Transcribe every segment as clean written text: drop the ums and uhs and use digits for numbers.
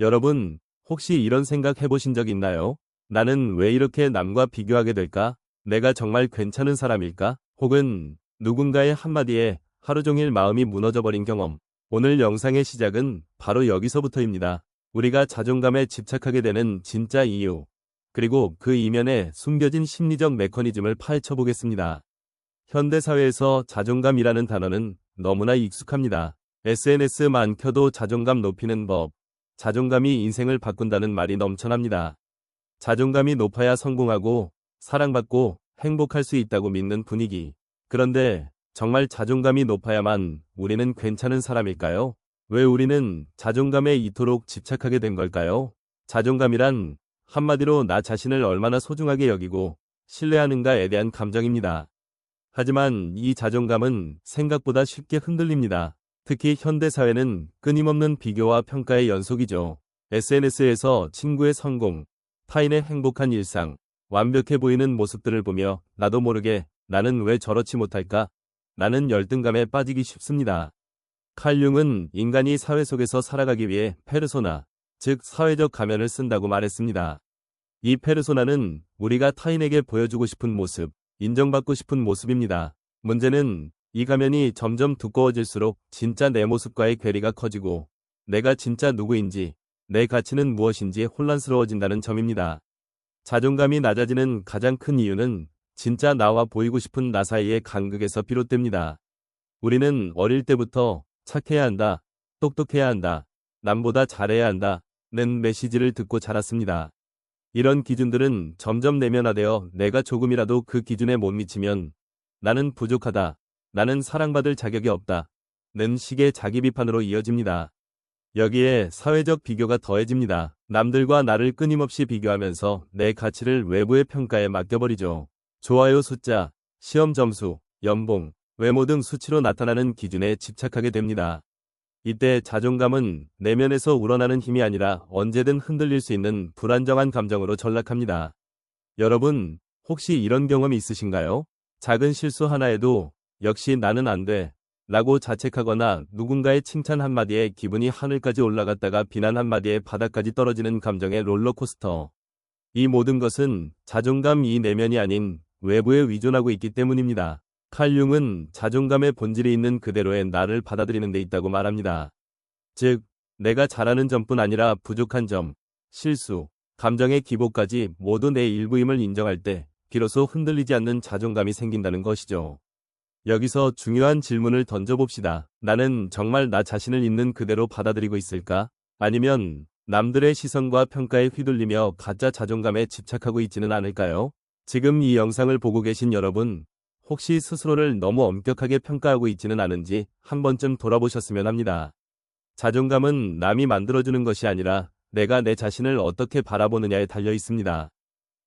여러분, 혹시 이런 생각 해보신 적 있나요? 나는 왜 이렇게 남과 비교하게 될까? 내가 정말 괜찮은 사람일까? 혹은 누군가의 한마디에 하루 종일 마음이 무너져버린 경험. 오늘 영상의 시작은 바로 여기서부터입니다. 우리가 자존감에 집착하게 되는 진짜 이유, 그리고 그 이면에 숨겨진 심리적 메커니즘을 파헤쳐 보겠습니다. 현대사회에서 자존감이라는 단어는 너무나 익숙합니다. SNS만 켜도 자존감 높이는 법, 자존감이 인생을 바꾼다는 말이 넘쳐납니다. 자존감이 높아야 성공하고 사랑받고 행복할 수 있다고 믿는 분위기. 그런데 정말 자존감이 높아야만 우리는 괜찮은 사람일까요? 왜 우리는 자존감에 이토록 집착하게 된 걸까요? 자존감이란 한마디로 나 자신을 얼마나 소중하게 여기고 신뢰하는가에 대한 감정입니다. 하지만 이 자존감은 생각보다 쉽게 흔들립니다. 특히 현대사회는 끊임없는 비교와 평가의 연속이죠. SNS에서 친구의 성공, 타인의 행복한 일상, 완벽해 보이는 모습들을 보며 나도 모르게 나는 왜 저렇지 못할까? 나는 열등감에 빠지기 쉽습니다. 칼 융은 인간이 사회 속에서 살아가기 위해 페르소나, 즉 사회적 가면을 쓴다고 말했습니다. 이 페르소나는 우리가 타인에게 보여주고 싶은 모습, 인정받고 싶은 모습입니다. 문제는 이 가면이 점점 두꺼워질수록 진짜 내 모습과의 괴리가 커지고 내가 진짜 누구인지, 내 가치는 무엇인지 혼란스러워진다는 점입니다. 자존감이 낮아지는 가장 큰 이유는 진짜 나와 보이고 싶은 나 사이의 간극에서 비롯됩니다. 우리는 어릴 때부터 착해야 한다, 똑똑해야 한다, 남보다 잘해야 한다, 는 메시지를 듣고 자랐습니다. 이런 기준들은 점점 내면화되어 내가 조금이라도 그 기준에 못 미치면 나는 부족하다, 나는 사랑받을 자격이 없다, 는 식의 자기 비판으로 이어집니다. 여기에 사회적 비교가 더해집니다. 남들과 나를 끊임없이 비교하면서 내 가치를 외부의 평가에 맡겨버리죠. 좋아요 숫자, 시험 점수, 연봉, 외모 등 수치로 나타나는 기준에 집착하게 됩니다. 이때 자존감은 내면에서 우러나는 힘이 아니라 언제든 흔들릴 수 있는 불안정한 감정으로 전락합니다. 여러분, 혹시 이런 경험이 있으신가요? 작은 실수 하나에도 역시 나는 안 돼, 라고 자책하거나 누군가의 칭찬 한마디에 기분이 하늘까지 올라갔다가 비난 한마디에 바닥까지 떨어지는 감정의 롤러코스터. 이 모든 것은 자존감 이 내면이 아닌 외부에 의존하고 있기 때문입니다. 칼 융은 자존감의 본질이 있는 그대로의 나를 받아들이는 데 있다고 말합니다. 즉, 내가 잘하는 점뿐 아니라 부족한 점, 실수, 감정의 기복까지 모두 내 일부임을 인정할 때 비로소 흔들리지 않는 자존감이 생긴다는 것이죠. 여기서 중요한 질문을 던져봅시다. 나는 정말 나 자신을 있는 그대로 받아들이고 있을까? 아니면 남들의 시선과 평가에 휘둘리며 가짜 자존감에 집착하고 있지는 않을까요? 지금 이 영상을 보고 계신 여러분, 혹시 스스로를 너무 엄격하게 평가하고 있지는 않은지 한 번쯤 돌아보셨으면 합니다. 자존감은 남이 만들어주는 것이 아니라 내가 내 자신을 어떻게 바라보느냐에 달려 있습니다.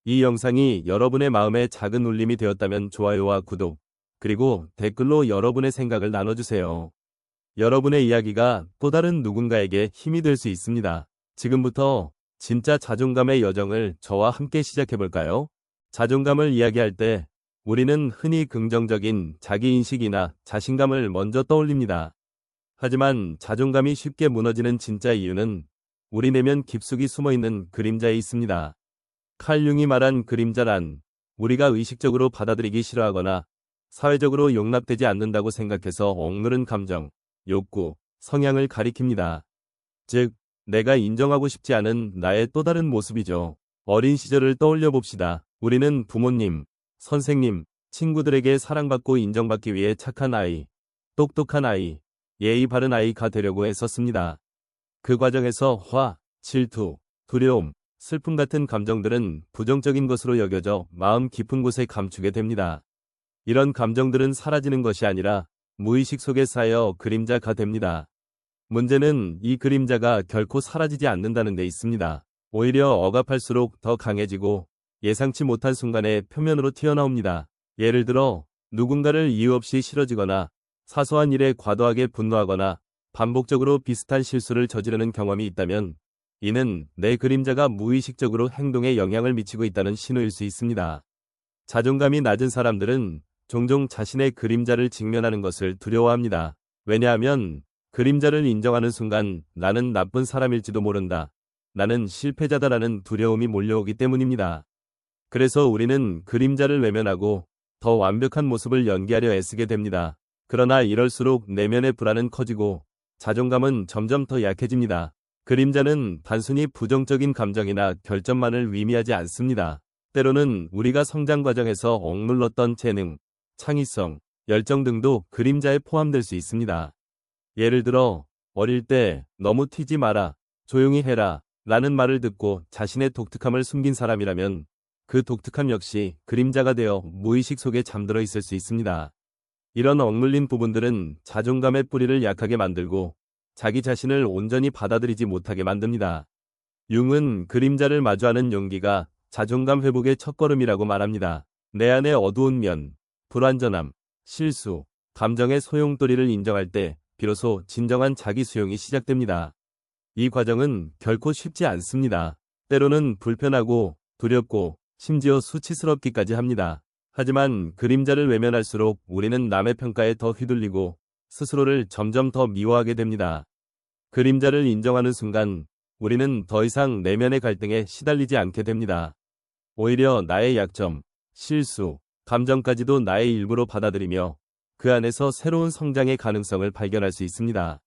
이 영상이 여러분의 마음에 작은 울림이 되었다면 좋아요와 구독, 그리고 댓글로 여러분의 생각을 나눠주세요. 여러분의 이야기가 또 다른 누군가에게 힘이 될 수 있습니다. 지금부터 진짜 자존감의 여정을 저와 함께 시작해볼까요? 자존감을 이야기할 때 우리는 흔히 긍정적인 자기인식이나 자신감을 먼저 떠올립니다. 하지만 자존감이 쉽게 무너지는 진짜 이유는 우리 내면 깊숙이 숨어있는 그림자에 있습니다. 칼 융이 말한 그림자란 우리가 의식적으로 받아들이기 싫어하거나 사회적으로 용납되지 않는다고 생각해서 억누른 감정, 욕구, 성향을 가리킵니다. 즉, 내가 인정하고 싶지 않은 나의 또 다른 모습이죠. 어린 시절을 떠올려 봅시다. 우리는 부모님, 선생님, 친구들에게 사랑받고 인정받기 위해 착한 아이, 똑똑한 아이, 예의 바른 아이가 되려고 했었습니다. 그 과정에서 화, 질투, 두려움, 슬픔 같은 감정들은 부정적인 것으로 여겨져 마음 깊은 곳에 감추게 됩니다. 이런 감정들은 사라지는 것이 아니라 무의식 속에 쌓여 그림자가 됩니다. 문제는 이 그림자가 결코 사라지지 않는다는 데 있습니다. 오히려 억압할수록 더 강해지고 예상치 못한 순간에 표면으로 튀어나옵니다. 예를 들어 누군가를 이유 없이 싫어지거나 사소한 일에 과도하게 분노하거나 반복적으로 비슷한 실수를 저지르는 경험이 있다면 이는 내 그림자가 무의식적으로 행동에 영향을 미치고 있다는 신호일 수 있습니다. 자존감이 낮은 사람들은 종종 자신의 그림자를 직면하는 것을 두려워합니다. 왜냐하면 그림자를 인정하는 순간 나는 나쁜 사람일지도 모른다, 나는 실패자다라는 두려움이 몰려오기 때문입니다. 그래서 우리는 그림자를 외면하고 더 완벽한 모습을 연기하려 애쓰게 됩니다. 그러나 이럴수록 내면의 불안은 커지고 자존감은 점점 더 약해집니다. 그림자는 단순히 부정적인 감정이나 결점만을 의미하지 않습니다. 때로는 우리가 성장 과정에서 억눌렀던 재능, 창의성, 열정 등도 그림자에 포함될 수 있습니다. 예를 들어 어릴 때 너무 튀지 마라, 조용히 해라 라는 말을 듣고 자신의 독특함을 숨긴 사람이라면 그 독특함 역시 그림자가 되어 무의식 속에 잠들어 있을 수 있습니다. 이런 억눌린 부분들은 자존감의 뿌리를 약하게 만들고 자기 자신을 온전히 받아들이지 못하게 만듭니다. 융은 그림자를 마주하는 용기가 자존감 회복의 첫걸음이라고 말합니다. 내 안의 어두운 면, 불완전함, 실수, 감정의 소용돌이를 인정할 때 비로소 진정한 자기 수용이 시작됩니다. 이 과정은 결코 쉽지 않습니다. 때로는 불편하고 두렵고 심지어 수치스럽기까지 합니다. 하지만 그림자를 외면할수록 우리는 남의 평가에 더 휘둘리고 스스로를 점점 더 미워하게 됩니다. 그림자를 인정하는 순간 우리는 더 이상 내면의 갈등에 시달리지 않게 됩니다. 오히려 나의 약점, 실수, 감정까지도 나의 일부로 받아들이며 그 안에서 새로운 성장의 가능성을 발견할 수 있습니다.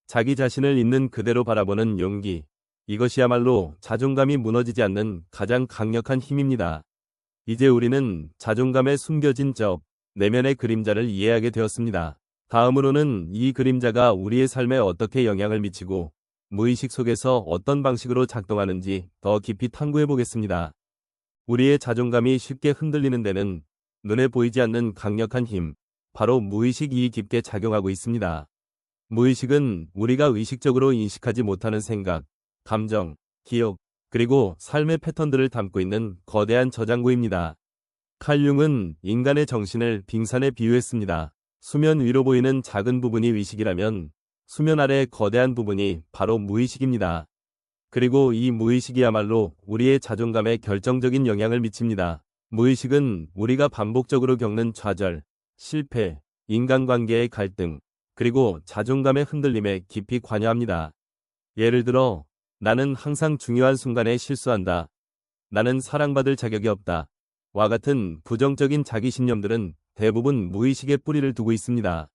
자기 자신을 있는 그대로 바라보는 용기. 이것이야말로 자존감이 무너지지 않는 가장 강력한 힘입니다. 이제 우리는 자존감에 숨겨진 내면의 그림자를 이해하게 되었습니다. 다음으로는 이 그림자가 우리의 삶에 어떻게 영향을 미치고 무의식 속에서 어떤 방식으로 작동하는지 더 깊이 탐구해 보겠습니다. 우리의 자존감이 쉽게 흔들리는 데는 눈에 보이지 않는 강력한 힘, 바로 무의식이 깊게 작용하고 있습니다. 무의식은 우리가 의식적으로 인식하지 못하는 생각, 감정, 기억, 그리고 삶의 패턴들을 담고 있는 거대한 저장고입니다. 칼 융은 인간의 정신을 빙산에 비유했습니다. 수면 위로 보이는 작은 부분이 의식이라면 수면 아래 거대한 부분이 바로 무의식입니다. 그리고 이 무의식이야말로 우리의 자존감에 결정적인 영향을 미칩니다. 무의식은 우리가 반복적으로 겪는 좌절, 실패, 인간관계의 갈등, 그리고 자존감의 흔들림에 깊이 관여합니다. 예를 들어, 나는 항상 중요한 순간에 실수한다. 나는 사랑받을 자격이 없다. 와 같은 부정적인 자기 신념들은 대부분 무의식의 뿌리를 두고 있습니다.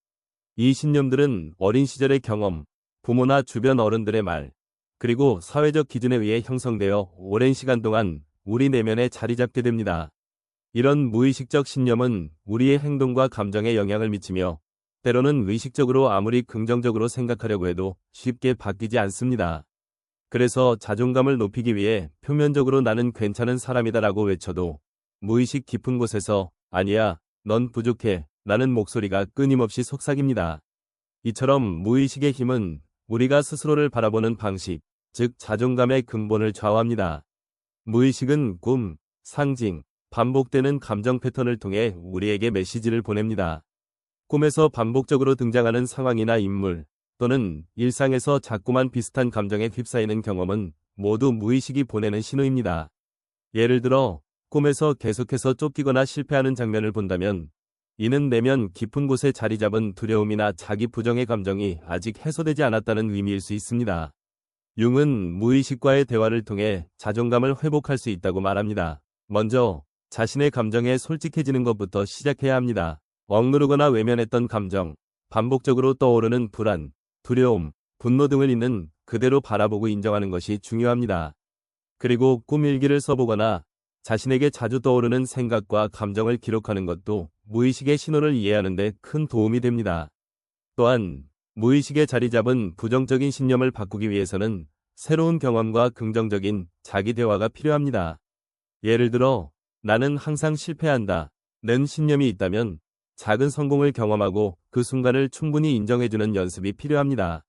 이 신념들은 어린 시절의 경험, 부모나 주변 어른들의 말, 그리고 사회적 기준에 의해 형성되어 오랜 시간 동안 우리 내면에 자리 잡게 됩니다. 이런 무의식적 신념은 우리의 행동과 감정에 영향을 미치며 때로는 의식적으로 아무리 긍정적으로 생각하려고 해도 쉽게 바뀌지 않습니다. 그래서 자존감을 높이기 위해 표면적으로 나는 괜찮은 사람이다라고 외쳐도 무의식 깊은 곳에서 아니야, 넌 부족해 라는 목소리가 끊임없이 속삭입니다. 이처럼 무의식의 힘은 우리가 스스로를 바라보는 방식, 즉 자존감의 근본을 좌우합니다. 무의식은 꿈, 상징, 반복되는 감정 패턴을 통해 우리에게 메시지를 보냅니다. 꿈에서 반복적으로 등장하는 상황이나 인물, 또는 일상에서 자꾸만 비슷한 감정에 휩싸이는 경험은 모두 무의식이 보내는 신호입니다. 예를 들어, 꿈에서 계속해서 쫓기거나 실패하는 장면을 본다면 이는 내면 깊은 곳에 자리 잡은 두려움이나 자기 부정의 감정이 아직 해소되지 않았다는 의미일 수 있습니다. 융은 무의식과의 대화를 통해 자존감을 회복할 수 있다고 말합니다. 먼저 자신의 감정에 솔직해지는 것부터 시작해야 합니다. 억누르거나 외면했던 감정, 반복적으로 떠오르는 불안, 두려움, 분노 등을 있는 그대로 바라보고 인정하는 것이 중요합니다. 그리고 꿈 일기를 써보거나 자신에게 자주 떠오르는 생각과 감정을 기록하는 것도 무의식의 신호를 이해하는 데 큰 도움이 됩니다. 또한 무의식에 자리 잡은 부정적인 신념을 바꾸기 위해서는 새로운 경험과 긍정적인 자기 대화가 필요합니다. 예를 들어, 나는 항상 실패한다 는 신념이 있다면 작은 성공을 경험하고 그 순간을 충분히 인정해주는 연습이 필요합니다.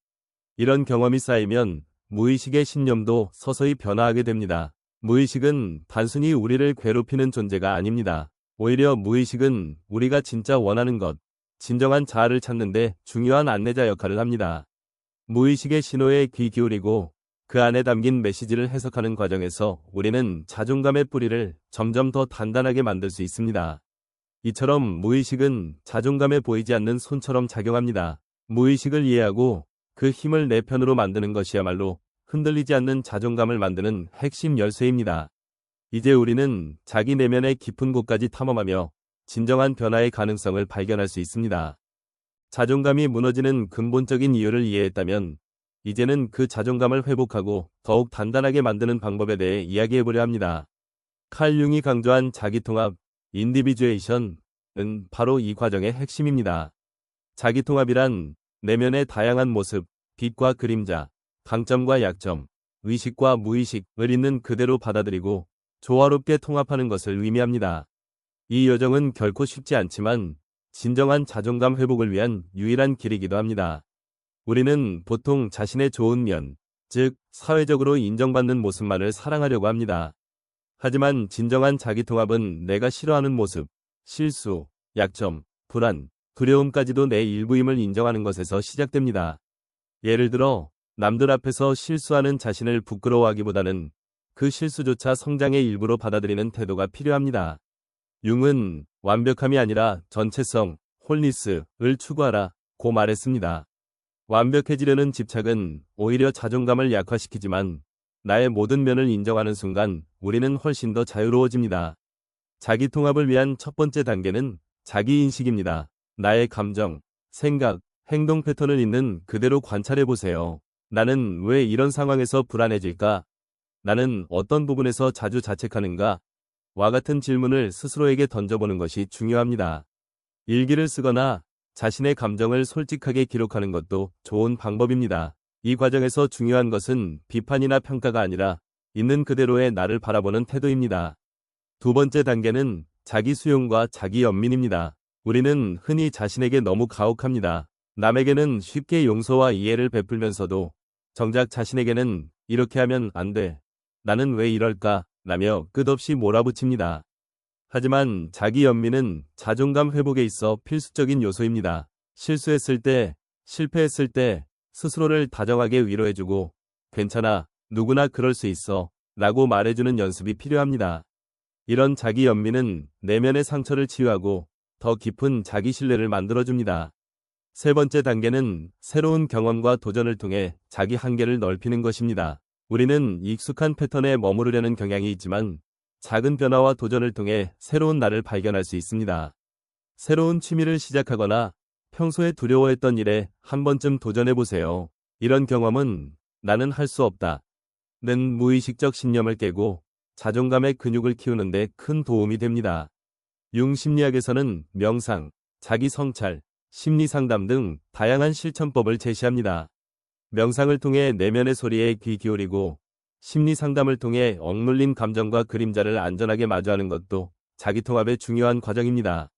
이런 경험이 쌓이면 무의식의 신념도 서서히 변화하게 됩니다. 무의식은 단순히 우리를 괴롭히는 존재가 아닙니다. 오히려 무의식은 우리가 진짜 원하는 것, 진정한 자아를 찾는데 중요한 안내자 역할을 합니다. 무의식의 신호에 귀 기울이고 그 안에 담긴 메시지를 해석하는 과정에서 우리는 자존감의 뿌리를 점점 더 단단하게 만들 수 있습니다. 이처럼 무의식은 자존감에 보이지 않는 손처럼 작용합니다. 무의식을 이해하고 그 힘을 내 편으로 만드는 것이야말로 흔들리지 않는 자존감을 만드는 핵심 열쇠입니다. 이제 우리는 자기 내면의 깊은 곳까지 탐험하며 진정한 변화의 가능성을 발견할 수 있습니다. 자존감이 무너지는 근본적인 이유를 이해했다면 이제는 그 자존감을 회복하고 더욱 단단하게 만드는 방법에 대해 이야기해보려 합니다. 칼 융이 강조한 자기통합, 인디비주에이션은 바로 이 과정의 핵심입니다. 자기통합이란 내면의 다양한 모습, 빛과 그림자, 강점과 약점, 의식과 무의식을 있는 그대로 받아들이고 조화롭게 통합하는 것을 의미합니다. 이 여정은 결코 쉽지 않지만 진정한 자존감 회복을 위한 유일한 길이기도 합니다. 우리는 보통 자신의 좋은 면, 즉 사회적으로 인정받는 모습만을 사랑하려고 합니다. 하지만 진정한 자기통합은 내가 싫어하는 모습, 실수, 약점, 불안, 두려움까지도 내 일부임을 인정하는 것에서 시작됩니다. 예를 들어 남들 앞에서 실수하는 자신을 부끄러워하기보다는 그 실수조차 성장의 일부로 받아들이는 태도가 필요합니다. 융은 완벽함이 아니라 전체성, 홀리스를 추구하라고 말했습니다. 완벽해지려는 집착은 오히려 자존감을 약화시키지만 나의 모든 면을 인정하는 순간 우리는 훨씬 더 자유로워집니다. 자기 통합을 위한 첫 번째 단계는 자기인식입니다. 나의 감정, 생각, 행동 패턴을 있는 그대로 관찰해 보세요. 나는 왜 이런 상황에서 불안해질까? 나는 어떤 부분에서 자주 자책하는가? 와 같은 질문을 스스로에게 던져보는 것이 중요합니다. 일기를 쓰거나 자신의 감정을 솔직하게 기록하는 것도 좋은 방법입니다. 이 과정에서 중요한 것은 비판이나 평가가 아니라 있는 그대로의 나를 바라보는 태도입니다. 두 번째 단계는 자기 수용과 자기 연민입니다. 우리는 흔히 자신에게 너무 가혹합니다. 남에게는 쉽게 용서와 이해를 베풀면서도 정작 자신에게는 이렇게 하면 안 돼. 나는 왜 이럴까? 라며 끝없이 몰아붙입니다. 하지만 자기 연민은 자존감 회복에 있어 필수적인 요소입니다. 실수했을 때, 실패했을 때 스스로를 다정하게 위로해주고 괜찮아, 누구나 그럴 수 있어 라고 말해주는 연습이 필요합니다. 이런 자기 연민은 내면의 상처를 치유하고 더 깊은 자기 신뢰를 만들어줍니다. 세 번째 단계는 새로운 경험과 도전을 통해 자기 한계를 넓히는 것입니다. 우리는 익숙한 패턴에 머무르려는 경향이 있지만 작은 변화와 도전을 통해 새로운 나를 발견할 수 있습니다. 새로운 취미를 시작하거나 평소에 두려워했던 일에 한 번쯤 도전해보세요. 이런 경험은 나는 할 수 없다 는 무의식적 신념을 깨고 자존감의 근육을 키우는 데 큰 도움이 됩니다. 융 심리학에서는 명상, 자기 성찰, 심리 상담 등 다양한 실천법을 제시합니다. 명상을 통해 내면의 소리에 귀 기울이고 심리 상담을 통해 억눌린 감정과 그림자를 안전하게 마주하는 것도 자기통합의 중요한 과정입니다.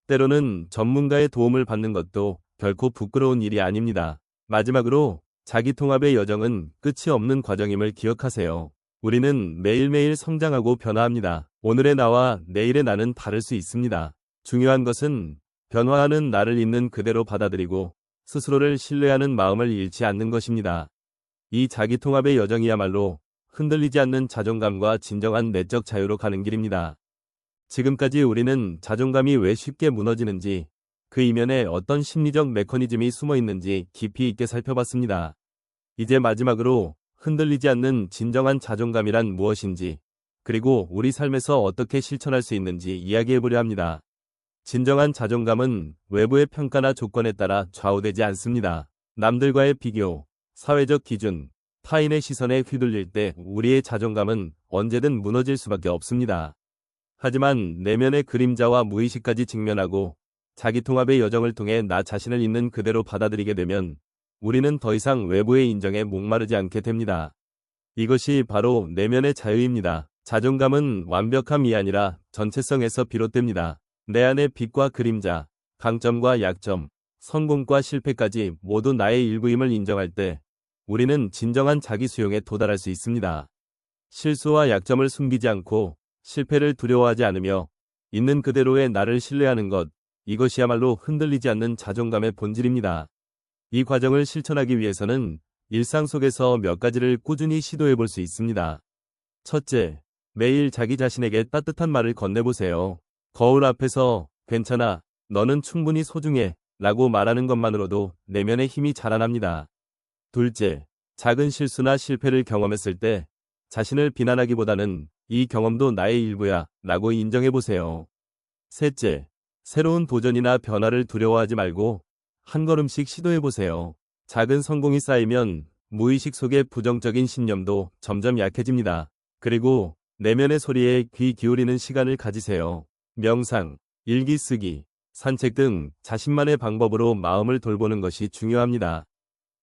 때로는 전문가의 도움을 받는 것도 결코 부끄러운 일이 아닙니다. 마지막으로 자기통합의 여정은 끝이 없는 과정임을 기억하세요. 우리는 매일매일 성장하고 변화합니다. 오늘의 나와 내일의 나는 다를 수 있습니다. 중요한 것은 변화하는 나를 있는 그대로 받아들이고 스스로를 신뢰하는 마음을 잃지 않는 것입니다. 이 자기통합의 여정이야말로 흔들리지 않는 자존감과 진정한 내적 자유로 가는 길입니다. 지금까지 우리는 자존감이 왜 쉽게 무너지는지, 그 이면에 어떤 심리적 메커니즘이 숨어 있는지 깊이 있게 살펴봤습니다. 이제 마지막으로 흔들리지 않는 진정한 자존감이란 무엇인지, 그리고 우리 삶에서 어떻게 실천할 수 있는지 이야기해보려 합니다. 진정한 자존감은 외부의 평가나 조건에 따라 좌우되지 않습니다. 남들과의 비교, 사회적 기준, 타인의 시선에 휘둘릴 때 우리의 자존감은 언제든 무너질 수밖에 없습니다. 하지만 내면의 그림자와 무의식까지 직면하고 자기통합의 여정을 통해 나 자신을 있는 그대로 받아들이게 되면 우리는 더 이상 외부의 인정에 목마르지 않게 됩니다. 이것이 바로 내면의 자유입니다. 자존감은 완벽함이 아니라 전체성에서 비롯됩니다. 내 안의 빛과 그림자, 강점과 약점, 성공과 실패까지 모두 나의 일부임을 인정할 때 우리는 진정한 자기 수용에 도달할 수 있습니다. 실수와 약점을 숨기지 않고 실패를 두려워하지 않으며 있는 그대로의 나를 신뢰하는 것, 이것이야말로 흔들리지 않는 자존감의 본질입니다. 이 과정을 실천하기 위해서는 일상 속에서 몇 가지를 꾸준히 시도해 볼 수 있습니다. 첫째, 매일 자기 자신에게 따뜻한 말을 건네보세요. 거울 앞에서 괜찮아, 너는 충분히 소중해 라고 말하는 것만으로도 내면의 힘이 자라납니다. 둘째, 작은 실수나 실패를 경험했을 때 자신을 비난하기보다는 이 경험도 나의 일부야 라고 인정해보세요. 셋째, 새로운 도전이나 변화를 두려워하지 말고 한 걸음씩 시도해보세요. 작은 성공이 쌓이면 무의식 속의 부정적인 신념도 점점 약해집니다. 그리고 내면의 소리에 귀 기울이는 시간을 가지세요. 명상, 일기 쓰기, 산책 등 자신만의 방법으로 마음을 돌보는 것이 중요합니다.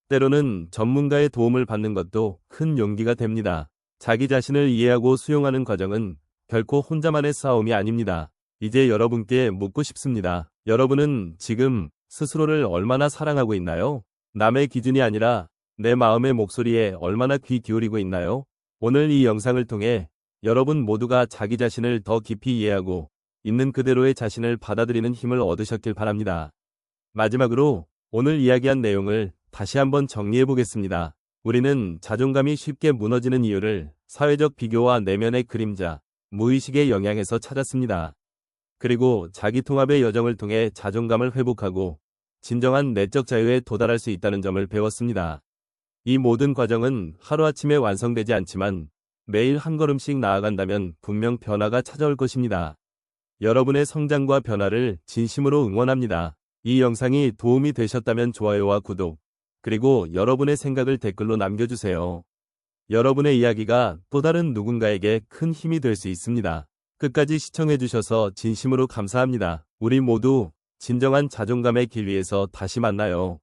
때로는 전문가의 도움을 받는 것도 큰 용기가 됩니다. 자기 자신을 이해하고 수용하는 과정은 결코 혼자만의 싸움이 아닙니다. 이제 여러분께 묻고 싶습니다. 여러분은 지금 스스로를 얼마나 사랑하고 있나요? 남의 기준이 아니라 내 마음의 목소리에 얼마나 귀 기울이고 있나요? 오늘 이 영상을 통해 여러분 모두가 자기 자신을 더 깊이 이해하고 있는 그대로의 자신을 받아들이는 힘을 얻으셨길 바랍니다. 마지막으로 오늘 이야기한 내용을 다시 한번 정리해 보겠습니다. 우리는 자존감이 쉽게 무너지는 이유를 사회적 비교와 내면의 그림자, 무의식의 영향에서 찾았습니다. 그리고 자기 통합의 여정을 통해 자존감을 회복하고 진정한 내적 자유에 도달할 수 있다는 점을 배웠습니다. 이 모든 과정은 하루아침에 완성되지 않지만 매일 한 걸음씩 나아간다면 분명 변화가 찾아올 것입니다. 여러분의 성장과 변화를 진심으로 응원합니다. 이 영상이 도움이 되셨다면 좋아요와 구독, 그리고 여러분의 생각을 댓글로 남겨주세요. 여러분의 이야기가 또 다른 누군가에게 큰 힘이 될 수 있습니다. 끝까지 시청해주셔서 진심으로 감사합니다. 우리 모두 진정한 자존감의 길 위에서 다시 만나요.